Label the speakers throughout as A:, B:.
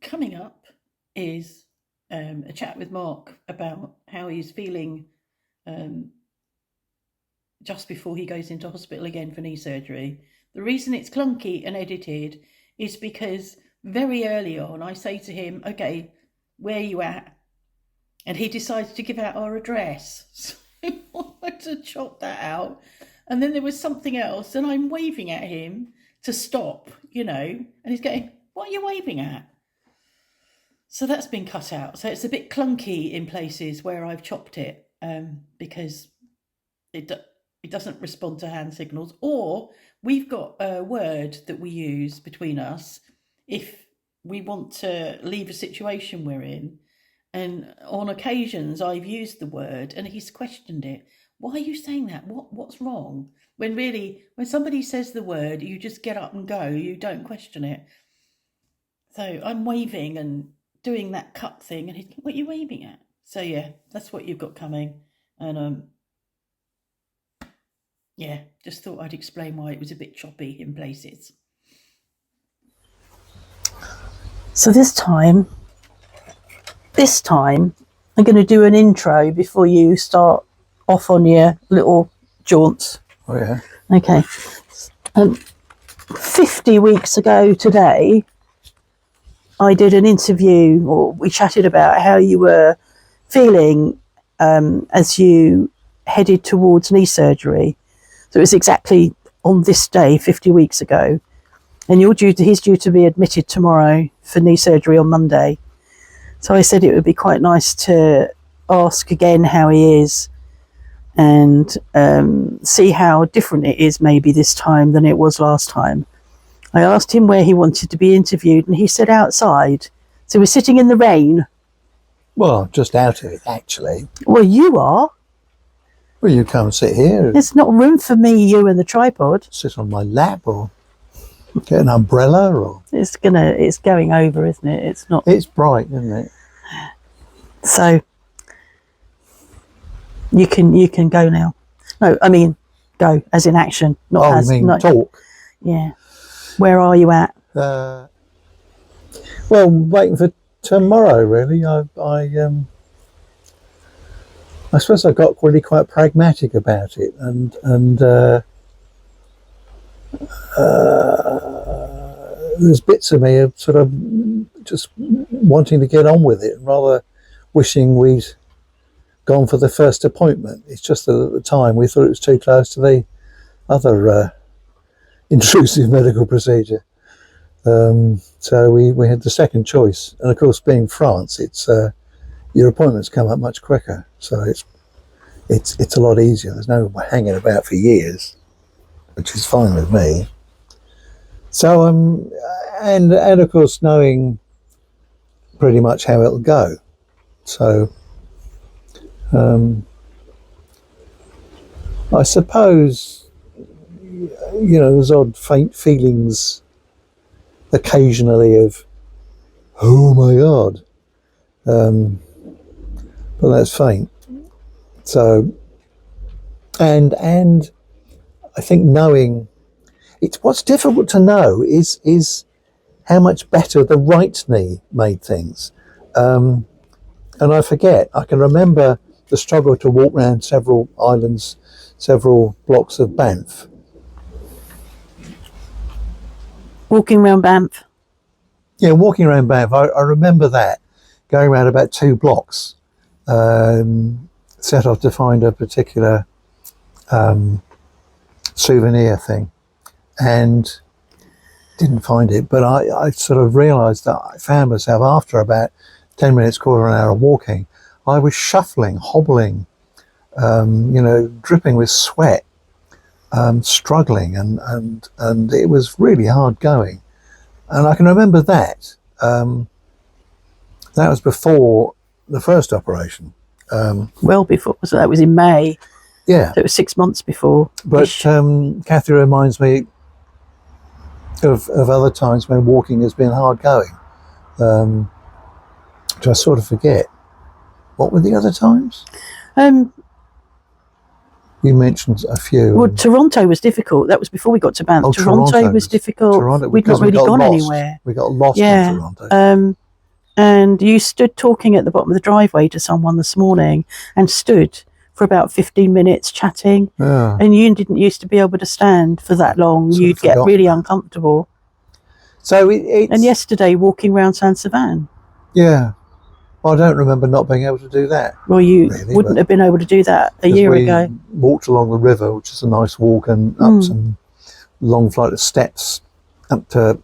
A: coming up is a chat with Mark about how he's feeling just before he goes into hospital again for knee surgery. The reason it's clunky and edited is because very early on I say to him, okay, where are you at? And he decides to give out our address. So I had to chop that out. And then there was something else, and I'm waving at him to stop, and he's going, what are you waving at? So that's been cut out. So it's a bit clunky in places where I've chopped it because it doesn't respond to hand signals. Or we've got a word that we use between us if we want to leave a situation we're in. And on occasions I've used the word and he's questioned it. Why are you saying that? What's wrong? When really, when somebody says the word, you just get up and go. You don't question it. So I'm waving and doing that cut thing, and he's like, what are you waving at? So yeah, that's what you've got coming. And yeah, just thought I'd explain why it was a bit choppy in places. So this time, I'm going to do an intro before you start off on your little jaunts.
B: Oh yeah.
A: Okay. 50 weeks ago today, I did an interview, or we chatted about how you were feeling as you headed towards knee surgery. So it was exactly on this day, 50 weeks ago. And he's due to be admitted tomorrow for knee surgery on Monday. So I said it would be quite nice to ask again how he is and see how different it is maybe this time than it was last time. I asked him where he wanted to be interviewed, and he said outside. So we're sitting in the rain.
B: Well, just out of it, actually.
A: Well, you are.
B: Well, you come and sit here.
A: There's not room for me, you and the tripod.
B: Sit on my lap, or get an umbrella, or...
A: It's going over, isn't it? It's not...
B: It's bright, isn't it?
A: So, you can go now. No, I mean, go, as in action. Not
B: you mean talk?
A: Yeah. Where are you at?
B: Well, waiting for tomorrow, really. I suppose I got really quite pragmatic about it, and there's bits of me of sort of just wanting to get on with it, rather wishing we'd gone for the first appointment. It's just that at the time we thought it was too close to the other intrusive medical procedure. So we had the second choice, and of course, being France, it's your appointments come up much quicker, so it's a lot easier. There's no hanging about for years, which is fine with me. So and of course, knowing pretty much how it'll go. So I suppose, there's odd faint feelings occasionally of, oh my God, but that's faint. So, and I think knowing, what's difficult to know is how much better the right knee made things. And I can remember the struggle to walk around several islands, several blocks of Banff.
A: Walking around Banff?
B: Yeah, walking around Banff. I remember that, going around about 2 blocks, set off to find a particular souvenir thing, and didn't find it. But I sort of realised that I found myself, after about 10 minutes, quarter of an hour of walking, I was shuffling, hobbling, dripping with sweat, struggling, and it was really hard going. And I can remember that. That was before the first operation.
A: Well before, so that was in May.
B: Yeah.
A: So it was 6 months before.
B: But Kathy reminds me of other times when walking has been hard going, which I sort of forget. What were the other times? You mentioned a few.
A: Well, Toronto was difficult. That was before we got to Banff.
B: Oh,
A: Toronto was difficult. We'd not really gone anywhere.
B: We got lost in Toronto.
A: And you stood talking at the bottom of the driveway to someone this morning, and stood for about 15 minutes chatting.
B: Yeah.
A: And you didn't used to be able to stand for that long.
B: Sort of
A: You'd get
B: forgotten
A: really
B: that.
A: uncomfortable.
B: So it's...
A: And yesterday, walking around San Savan,
B: Yeah. I don't remember not being able to do that.
A: well, you
B: Really,
A: wouldn't
B: but-
A: have been able to do that a
B: 'cause
A: year
B: we
A: ago.
B: walked along the river, which is a nice walk, and up some long flight of steps up to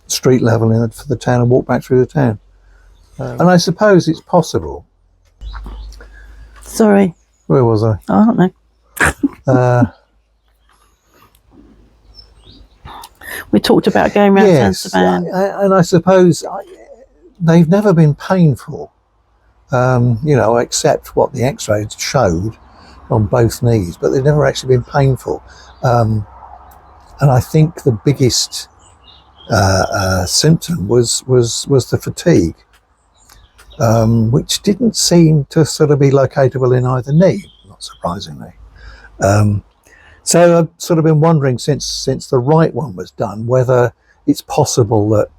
B: street level for the town, and walk back through the town. And I suppose it's possible.
A: Sorry,
B: Where was I?
A: I don't know. We talked about going around
B: Yes,
A: San Savan.
B: and I suppose they've never been painful, except what the X-rays showed on both knees, but they've never actually been painful. And I think the biggest symptom was the fatigue, which didn't seem to sort of be locatable in either knee, not surprisingly. So I've sort of been wondering since the right one was done whether it's possible that,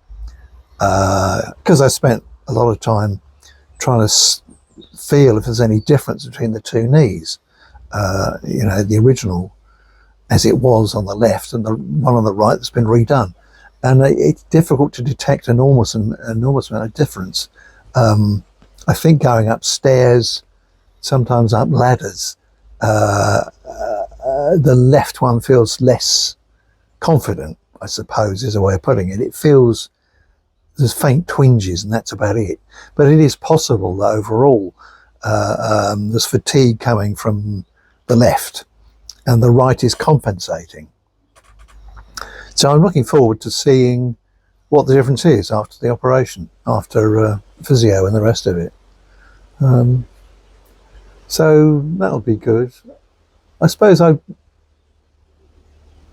B: because I spent a lot of time trying to feel if there's any difference between the two knees, the original as it was on the left and the one on the right that's been redone, and it's difficult to detect an enormous amount of difference. I think going upstairs, sometimes up ladders, the left one feels less confident, I suppose is a way of putting it. It feels there's faint twinges, and that's about it. But it is possible that overall there's fatigue coming from the left, and the right is compensating. So I'm looking forward to seeing what the difference is after the operation, after physio and the rest of it. So that'll be good. I suppose I'm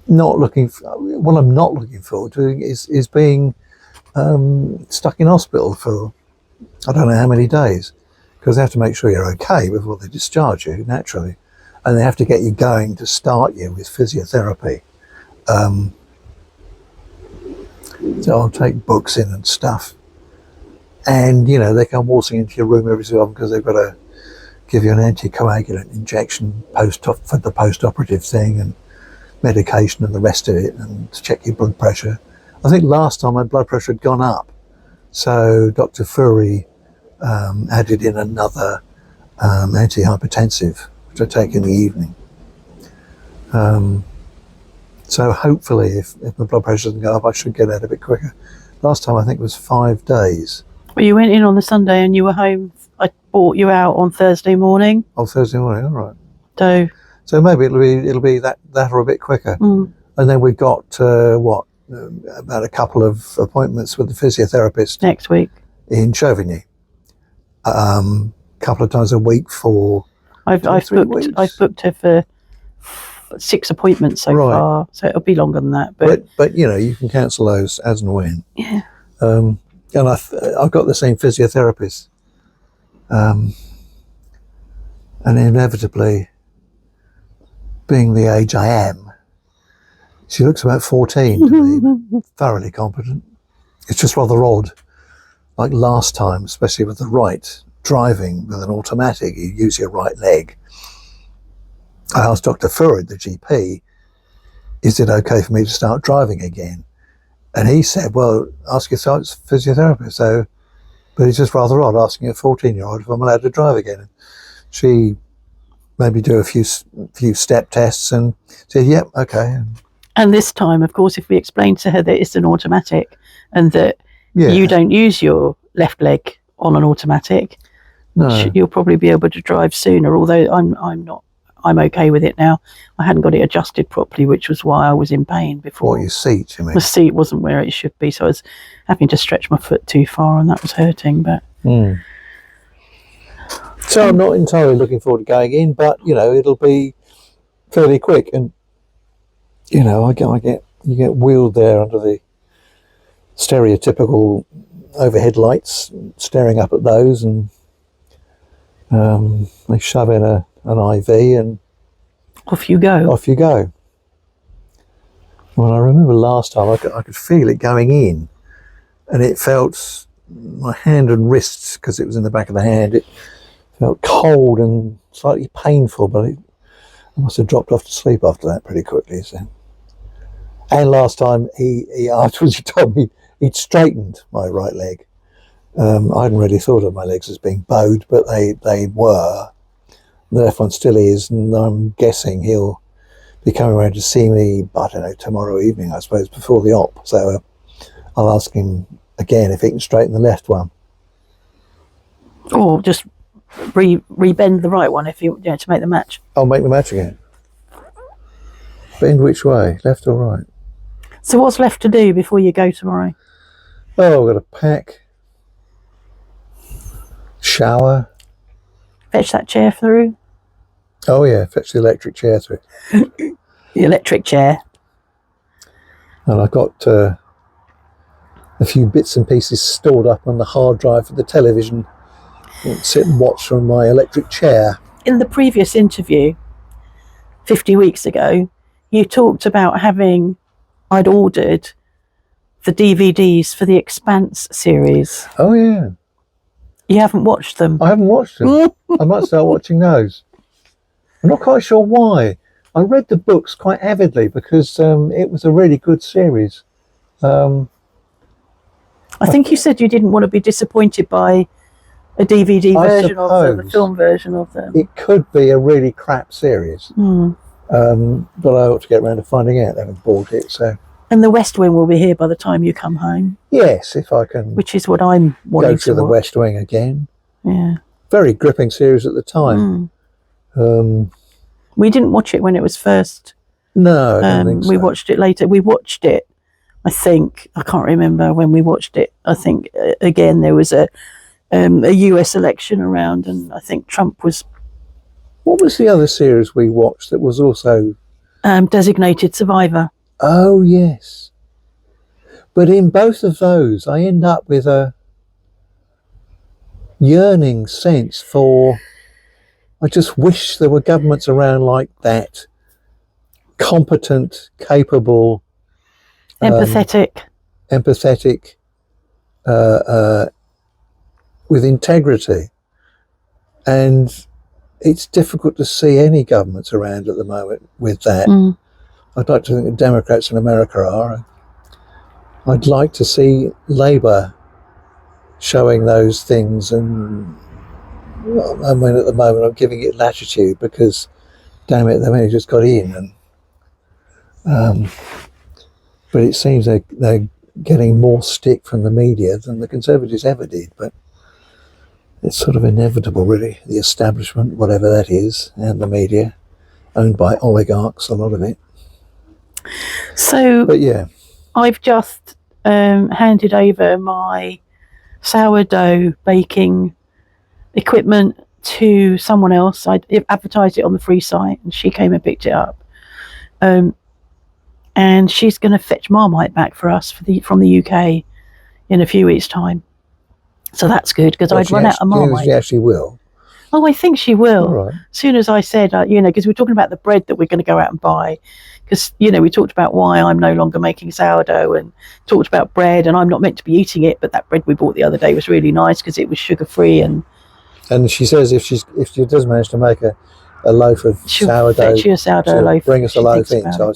B: not looking forward to is being stuck in hospital for I don't know how many days, because they have to make sure you're okay before they discharge you, naturally, and they have to get you going to start you with physiotherapy. So I'll take books in and stuff, and they come waltzing into your room every so often because they've got to give you an anticoagulant injection for the post-operative thing, and medication and the rest of it, and to check your blood pressure. I think last time my blood pressure had gone up, so Dr. Fury added in another antihypertensive, which I take in the evening. So hopefully if my blood pressure doesn't go up, I should get out a bit quicker. Last time I think it was 5 days.
A: Well, you went in on the Sunday and you were home. I brought you out on Thursday morning.
B: Oh, Thursday morning, all right.
A: So
B: maybe it'll be that or a bit quicker. And then we've got about a couple of appointments with the physiotherapist
A: next week
B: in Chauvigny. Couple of times a week for
A: I've booked her for 6 appointments so far, so it'll be longer than that. But
B: you can cancel those as and when.
A: Yeah.
B: And I've got the same physiotherapist, and inevitably, being the age I am, she looks about 14 to me, thoroughly competent. It's just rather odd. Like last time, especially with the right, driving with an automatic, you use your right leg. I asked Dr. Furid, the GP, is it okay for me to start driving again? And he said, well, ask your physiotherapist. But it's just rather odd asking a 14-year-old if I'm allowed to drive again. She maybe do a few step tests and said, yep, okay.
A: And this time, of course, if we explain to her that it's an automatic and that you don't use your left leg on an automatic, you'll probably be able to drive sooner, although I'm okay with it now. I hadn't got it adjusted properly, which was why I was in pain before.
B: What, your seat, you mean?
A: The seat wasn't where it should be, so I was having to stretch my foot too far, and that was hurting. But
B: so I'm not entirely looking forward to going in, but it'll be fairly quick, and you get wheeled there under the stereotypical overhead lights, staring up at those, and they shove in an IV and
A: off you go.
B: Off you go. Well, I remember last time I could feel it going in, and it felt my hand and wrists, because it was in the back of the hand, it felt cold and slightly painful, but I must have dropped off to sleep after that pretty quickly. So. And last time he afterwards he told me he'd straightened my right leg. I hadn't really thought of my legs as being bowed, but they were. The left one still is, and I'm guessing he'll be coming around to see me, I don't know, tomorrow evening, I suppose, before the op. So I'll ask him again if he can straighten the left one.
A: Or just rebend the right one if you to make the match.
B: I'll make the match again. Bend which way, left or right?
A: So what's left to do before you go tomorrow?
B: Oh, I've got to pack, shower.
A: Fetch that chair through.
B: Oh yeah, fetch the electric chair through.
A: The electric chair.
B: And I've got a few bits and pieces stored up on the hard drive for the television. I'll sit and watch from my electric chair.
A: In the previous interview, 50 weeks ago, you talked about I'd ordered the DVDs for the Expanse series.
B: Oh yeah.
A: You haven't watched them?
B: I haven't watched them. I might start watching those. I'm not quite sure why. I read the books quite avidly because it was a really good series.
A: I think you said you didn't want to be disappointed by a DVD version of them, a film version of them.
B: It could be a really crap series. But I ought to get around to finding out, having bought it. So.
A: And the West Wing will be here by the time you come home.
B: Yes, if I can.
A: Which is what I'm wanting
B: go to the West Wing again.
A: Yeah.
B: Very gripping series at the time.
A: We didn't watch it when it was first.
B: No, I don't think so.
A: We watched it later. We watched it, I can't remember when we watched it. I think, again, there was a US election around, and I think Trump was...
B: What was the other series we watched that was also...
A: Designated Survivor.
B: Oh, yes. But in both of those, I end up with a yearning sense for... I just wish there were governments around like that. Competent, capable...
A: Empathetic.
B: With integrity. And it's difficult to see any governments around at the moment with that. I'd like to think the Democrats in America are. I'd like to see Labour showing those things, and I mean, at the moment I'm giving it latitude because, damn it, they've only just got in, and but it seems they're getting more stick from the media than the Conservatives ever did. But it's sort of inevitable, really. The establishment, whatever that is, and the media, owned by oligarchs, a lot of it.
A: So,
B: but yeah,
A: I've just handed over my sourdough baking equipment to someone else. I advertised it on the free site, and she came and picked it up. And she's going to fetch Marmite back for us from the UK in a few weeks' time. So that's good, because I'd run out of Marmite.
B: She actually will.
A: Oh, I think she will.
B: All right.
A: As soon as I said, because we're talking about the bread that we're going to go out and buy, because, we talked about why I'm no longer making sourdough and talked about bread, and I'm not meant to be eating it, but that bread we bought the other day was really nice because it was sugar-free. And
B: she says if she does manage to make a loaf of sourdough,
A: fetch you a sourdough loaf,
B: bring us a loaf in. So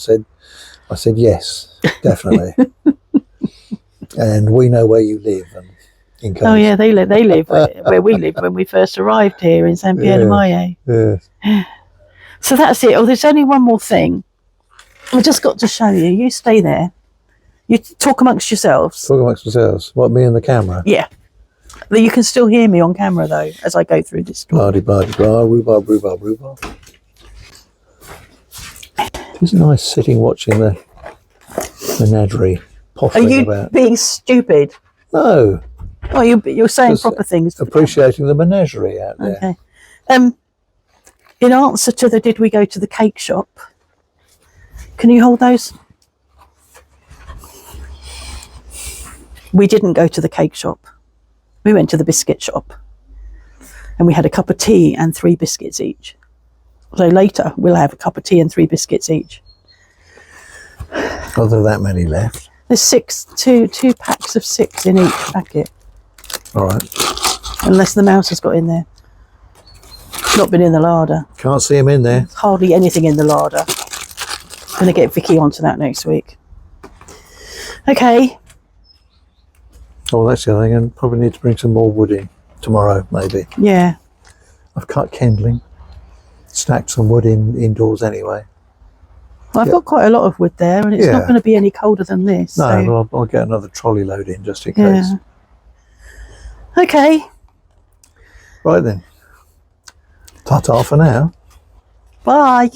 B: I said yes, definitely. And we know where you live. And
A: oh yeah, they live where we lived when we first arrived here in Saint Pierre de Maillet.
B: Yeah.
A: So that's it. Oh, there's only one more thing. I just got to show you. You stay there. You talk amongst yourselves.
B: Talk amongst yourselves. What, me and the camera?
A: Yeah. But you can still hear me on camera though as I go through this story.
B: Blah-de-blah-de-blah, rhubarb. It's nice sitting watching the menagerie pottering about.
A: Are you being stupid?
B: No.
A: Oh, you're saying just proper things.
B: Appreciating the menagerie out there.
A: Okay. In answer to the did we go to the cake shop? Can you hold those? We didn't go to the cake shop. We went to the biscuit shop. And we had a cup of tea and 3 biscuits each. So later we'll have a cup of tea and 3 biscuits each.
B: Are there that many left?
A: There's two packs of 6 in each packet.
B: All right.
A: Unless the mouse has got in there. Not been in the larder.
B: Can't see him in there.
A: There's hardly anything in the larder. Going to get Vicky onto that next week. Okay.
B: Oh, that's the other thing. And probably need to bring some more wood in tomorrow, maybe.
A: Yeah.
B: I've cut kindling. Stacked some wood indoors anyway.
A: Well, I've got quite a lot of wood there, and it's not going to be any colder than this.
B: No,
A: so.
B: well, I'll get another trolley load in just in case.
A: Okay.
B: Right then. Ta-ta for now.
A: Bye.